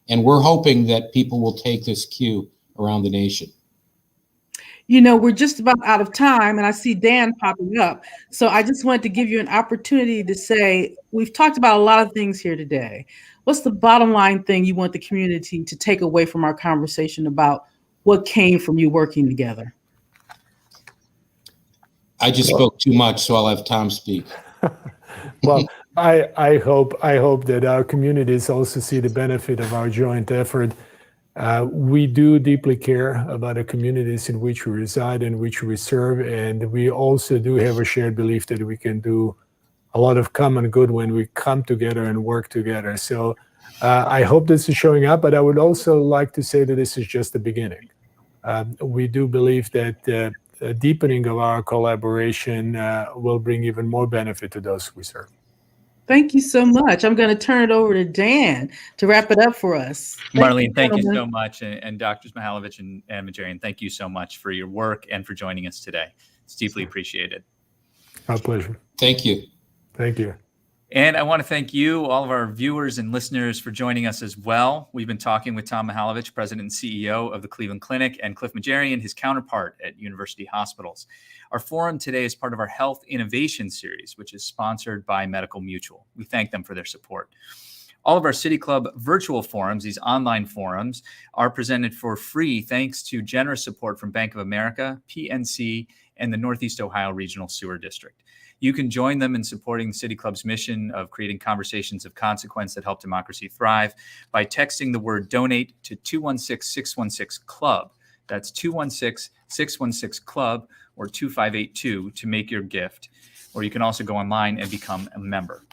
And we're hoping that people will take this cue around the nation. We're just about out of time, and I see Dan popping up. So I just wanted to give you an opportunity to say, we've talked about a lot of things here today. What's the bottom line thing you want the community to take away from our conversation about what came from you working together? I just spoke too much, so I'll have Tom speak. Well, I hope that our communities also see the benefit of our joint effort. We do deeply care about the communities in which we reside and which we serve, and we also do have a shared belief that we can do a lot of common good when we come together and work together. So I hope this is showing up, but I would also like to say that this is just the beginning. We do believe that a deepening of our collaboration will bring even more benefit to those we serve. Thank you so much. I'm going to turn it over to Dan to wrap it up for us. Marlene, thank you so much. And Drs. Mihaljevic and Mcgarrion, thank you so much for your work and for joining us today. It's deeply appreciated. Our pleasure. Thank you. Thank you. And I want to thank you, all of our viewers and listeners, for joining us as well. We've been talking with Tom Mihaljevic, President and CEO of the Cleveland Clinic, and Cliff Mcgarrion, his counterpart at University Hospitals. Our forum today is part of our Health Innovation Series, which is sponsored by Medical Mutual. We thank them for their support. All of our City Club virtual forums, these online forums, are presented for free thanks to generous support from Bank of America, PNC, and the Northeast Ohio Regional Sewer District. You can join them in supporting the City Club's mission of creating conversations of consequence that help democracy thrive by texting the word donate to 216-616-CLUB. That's 216-616-CLUB or 2582 to make your gift. Or you can also go online and become a member.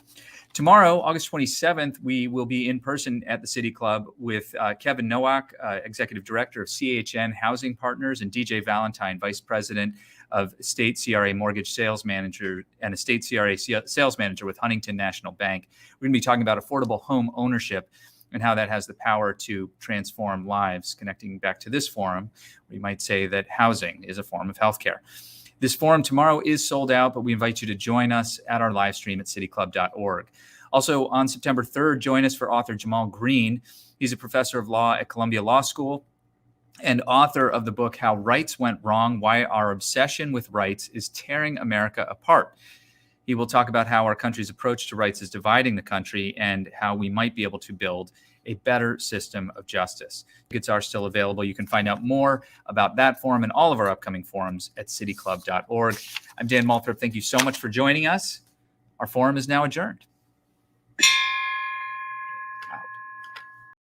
Tomorrow, August 27th, we will be in person at the City Club with Kevin Nowak, Executive Director of CHN Housing Partners, and DJ Valentine, Vice President of State CRA Mortgage Sales Manager and a State CRA Sales Manager with Huntington National Bank. We're going to be talking about affordable home ownership and how that has the power to transform lives. Connecting back to this forum, we might say that housing is a form of healthcare. This forum tomorrow is sold out, but we invite you to join us at our live stream at cityclub.org. Also, on September 3rd, join us for author Jamal Green. He's a professor of law at Columbia Law School and author of the book, How Rights Went Wrong, Why Our Obsession with Rights is Tearing America Apart. He will talk about how our country's approach to rights is dividing the country and how we might be able to build a better system of justice. Tickets are still available. You can find out more about that forum and all of our upcoming forums at cityclub.org. I'm Dan Malthrop. Thank you so much for joining us. Our forum is now adjourned.